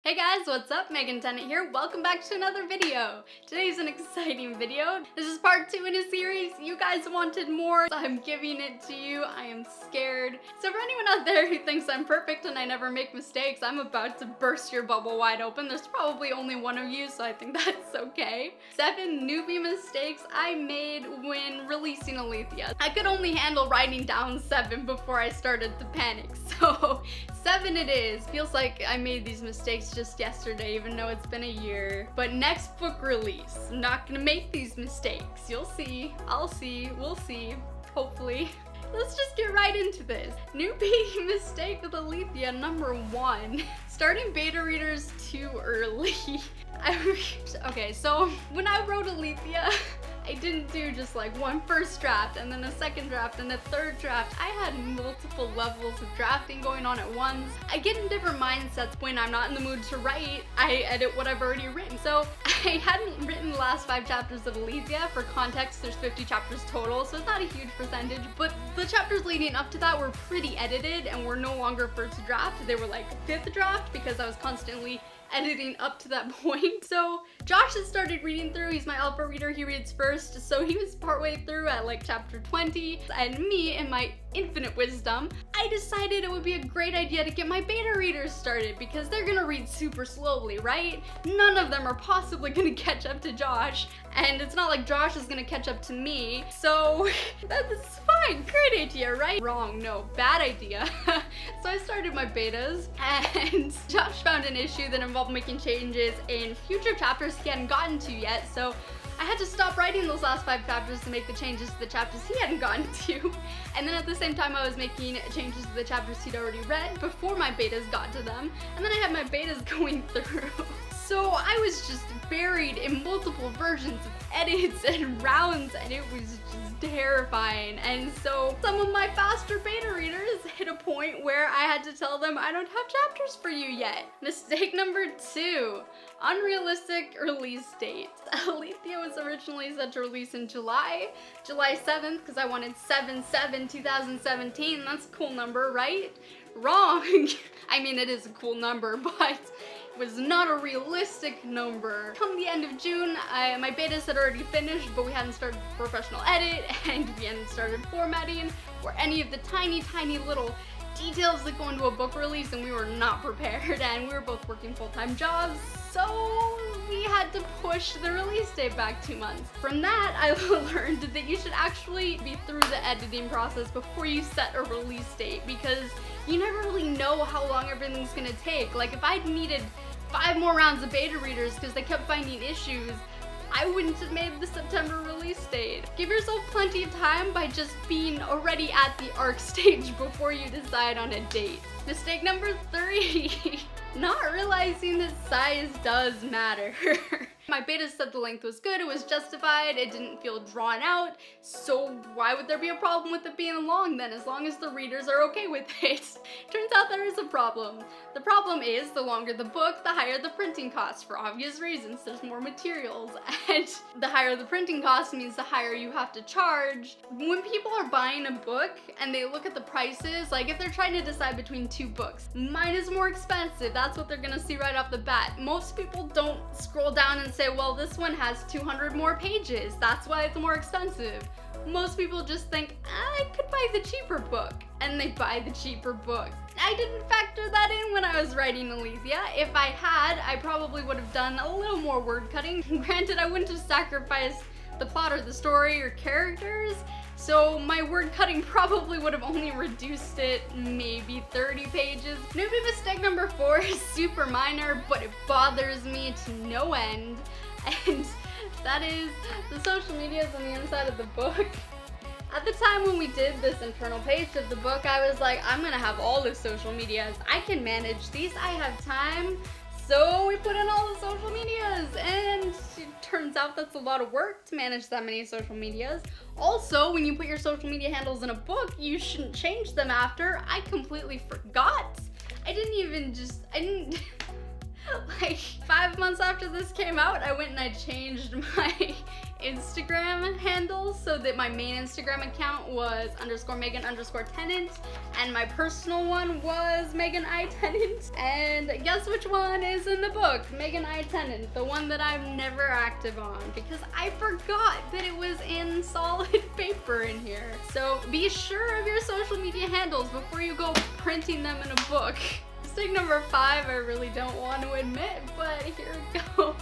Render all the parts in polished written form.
Hey guys, what's up? Megan Tennant here. Welcome back to another video. Today's an exciting video. This is part 2 in a series. You guys wanted more, so I'm giving it to you. I am scared. So for anyone out there who thinks I'm perfect and I never make mistakes, I'm about to burst your bubble wide open. There's probably only one of you, so I think that's okay. 7 newbie mistakes I made when releasing Aletheia. I could only handle writing down 7 before I started to panic, so 7 it is. Feels like I made these mistakes just yesterday, even though it's been a year. But next book release, I'm not gonna make these mistakes. You'll see, I'll see, we'll see, hopefully. Let's just get right into this. Newbie mistake with Aletheia number 1. Starting beta readers too early. Okay, so when I wrote Aletheia, I didn't do just like one first draft and then a second draft and a third draft. I had multiple levels of drafting going on at once. I get in different mindsets when I'm not in the mood to write. I edit what I've already written. So I hadn't written the last 5 chapters of Aletheia. For context, there's 50 chapters total, so it's not a huge percentage, but the chapters leading up to that were pretty edited and were no longer first draft. They were like 5th draft because I was constantly editing up to that point. So Josh has started reading through. He's my alpha reader. He reads first, so he was partway through at like chapter 20, and me, in my infinite wisdom, I decided it would be a great idea to get my beta readers started because they're gonna read super slowly, right? None of them are possibly gonna catch up to Josh, and it's not like Josh is gonna catch up to me, so that's fine. Great idea, right? Wrong, no, bad idea. So I started my betas, and Josh found an issue that involved making changes in future chapters he hadn't gotten to yet, so I had to stop writing those last 5 chapters to make the changes to the chapters he hadn't gotten to. And then at the same time I was making changes to the chapters he'd already read before my betas got to them. And then I had my betas going through. So I was just buried in multiple versions of edits and rounds, and it was just terrifying. And so some of my faster beta readers hit a point where I had to tell them I don't have chapters for you yet. Mistake number 2, unrealistic release date. Aletheia was originally set to release in July 7th, because I wanted 7/7/2017. That's a cool number, right? Wrong. I mean, it is a cool number, but it was not a realistic number. Come the end of June, my betas had already finished, but we hadn't started professional edit, and we hadn't started formatting, or any of the tiny little details that go into a book release, and we were not prepared, and we were both working full-time jobs, so we had to push the release date back 2 months. From that, I learned that you should actually be through the editing process before you set a release date, because you never really know how long everything's gonna take. Like, if I'd needed 5 more rounds of beta readers because they kept finding issues, I wouldn't have made the September release date. Give yourself plenty of time by just being already at the arc stage before you decide on a date. Mistake number 3, not realizing that size does matter. My beta said the length was good, it was justified, it didn't feel drawn out, so why would there be a problem with it being long then, as long as the readers are okay with it? Turns out there is a problem. The problem is, the longer the book, the higher the printing costs, for obvious reasons. There's more materials, and the higher the printing cost means the higher you have to charge. When people are buying a book and they look at the prices, like if they're trying to decide between 2 books, mine is more expensive, that's what they're gonna see right off the bat. Most people don't scroll down and say, well, this one has 200 more pages, that's why it's more expensive. Most people just think, I could buy the cheaper book, and they buy the cheaper book. I didn't factor that in when I was writing Aletheia. If I had, I probably would have done a little more word cutting. Granted, I wouldn't have sacrificed the plot or the story or characters, so my word cutting probably would have only reduced it maybe 30 pages. Newbie mistake number 4 is super minor, but it bothers me to no end, and that is the social medias on the inside of the book. At the time when we did this internal page of the book, I was like, I'm gonna have all the social medias. I can manage these, I have time. So we put in all the social medias, and it turns out that's a lot of work to manage that many social medias. Also, when you put your social media handles in a book, you shouldn't change them after. I completely forgot. I didn't like 5 months after this came out, I went and I changed my Instagram handles so that my main Instagram account was _Megan_Tennant and my personal one was Megan I Tennant. And guess which one is in the book? Megan I Tennant, the one that I'm never active on because I forgot that it was in solid paper in here. So be sure of your social media handles before you go printing them in a book. Mistake number 5, I really don't want to admit, but here it goes.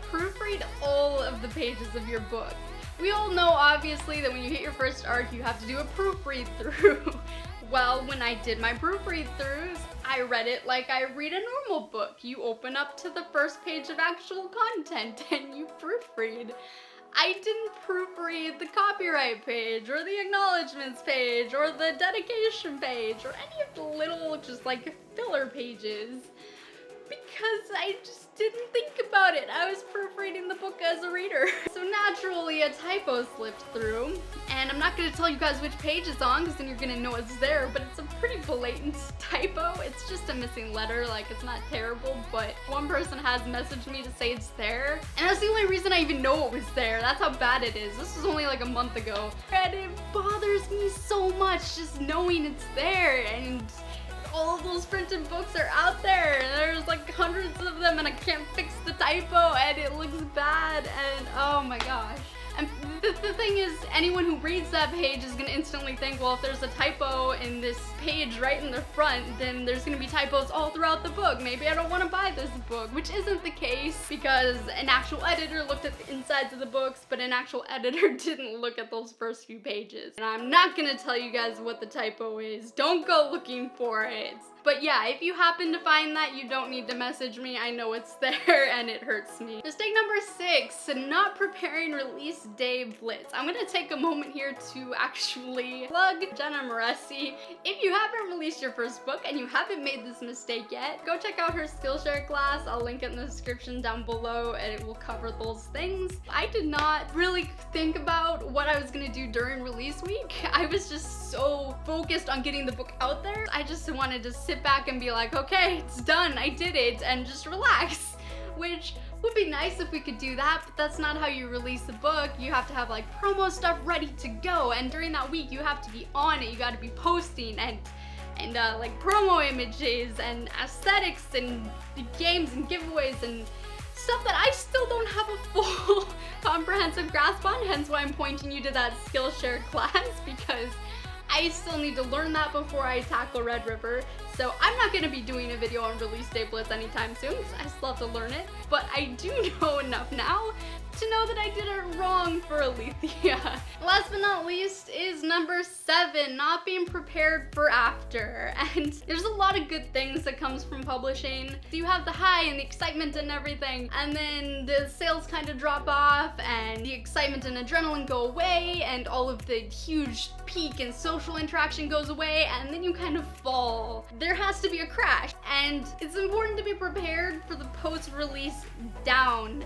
Proofread all of the pages of your book. We all know, obviously, that when you hit your first arc, you have to do a proofread through. Well, when I did my proofread throughs, I read it like I read a normal book. You open up to the first page of actual content and you proofread. I didn't proofread the copyright page or the acknowledgements page or the dedication page or any of the little just like filler pages because I just didn't think about it. I was proofreading the book as a reader. So naturally a typo slipped through, and I'm not going to tell you guys which page it's on because then you're going to know it's there, but it's a pretty blatant typo. It's just a missing letter, like it's not terrible, but one person has messaged me to say it's there, and that's the only reason I even know it was there. That's how bad it is. This was only like a month ago, and it bothers me so much just knowing it's there, and all of those printed books are out there and there's like hundreds of them and I can't fix the typo and it looks bad and oh my gosh. And the thing is, anyone who reads that page is gonna instantly think, well, if there's a typo in this page right in the front, then there's gonna be typos all throughout the book. Maybe I don't want to buy this book, which isn't the case because an actual editor looked at the insides of the books, but an actual editor didn't look at those first few pages. And I'm not gonna tell you guys what the typo is. Don't go looking for it. But yeah, if you happen to find that, you don't need to message me. I know it's there and it hurts me. Mistake number 6, not preparing Release Day Blitz. I'm gonna take a moment here to actually plug Jenna Moreci. If you haven't released your first book and you haven't made this mistake yet, go check out her Skillshare class. I'll link it in the description down below and it will cover those things. I did not really think about what I was gonna do during release week. I was just so focused on getting the book out there. I just wanted to sit back and be like, okay, it's done, I did it, and just relax, which would be nice if we could do that, but that's not how you release a book. You have to have like promo stuff ready to go, and during that week you have to be on it. You got to be posting and like promo images and aesthetics and games and giveaways and stuff that I still don't have a full comprehensive grasp on, hence why I'm pointing you to that Skillshare class, because I still need to learn that before I tackle Red River. So I'm not going to be doing a video on Release Day Blitz anytime soon because I still have to learn it. But I do know enough now to know that I did it wrong for Aletheia. Last but not least is number 7, not being prepared for after. And there's a lot of good things that comes from publishing. You have the high and the excitement and everything, and then the sales kind of drop off and the excitement and adrenaline go away and all of the huge peak and social interaction goes away, and then you kind of fall. There has to be a crash, and it's important to be prepared for the post-release down.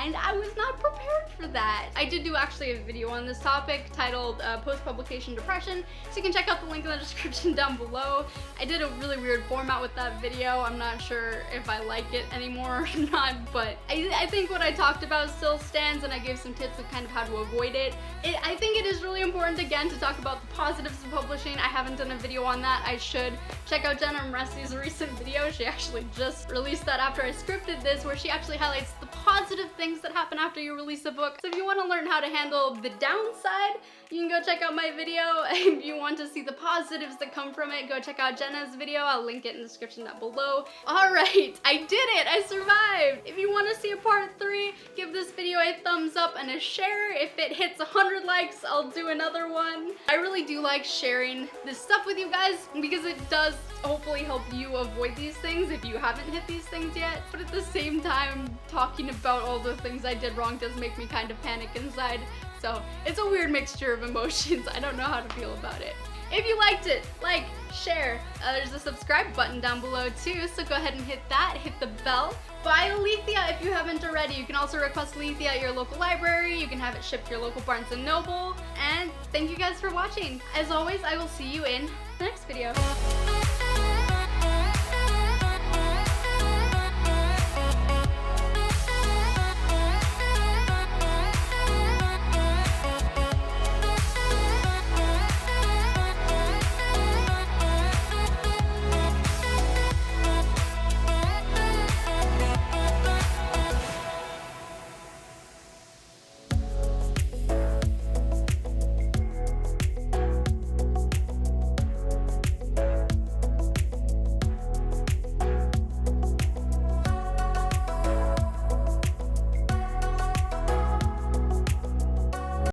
And I was not prepared for that. I did do actually a video on this topic titled Post-Publication Depression, so you can check out the link in the description down below. I did a really weird format with that video. I'm not sure if I like it anymore or not, but I think what I talked about still stands, and I gave some tips of kind of how to avoid it. I think it is really important, again, to talk about the positives of publishing. I haven't done a video on that. I should. Check out Jenna Moreci's recent video. She actually just released that after I scripted this, where she actually highlights the positive things that happen after you release a book. So if you want to learn how to handle the downside, you can go check out my video. If you want to see the positives that come from it, go check out Jenna's video. I'll link it in the description down below. Alright, I did it! I survived! If you want to see a part 3, give this video a thumbs up and a share. If it hits 100 likes, I'll do another one. I really do like sharing this stuff with you guys because it does hopefully help you avoid these things if you haven't hit these things yet. But at the same time, talking about all the things I did wrong does make me kind of panic inside. So it's a weird mixture of emotions. I don't know how to feel about it. If you liked it, like, share. There's a subscribe button down below too, so go ahead and hit that, hit the bell. Buy Aletheia if you haven't already. You can also request Aletheia at your local library. You can have it shipped to your local Barnes & Noble. And thank you guys for watching. As always, I will see you in the next video.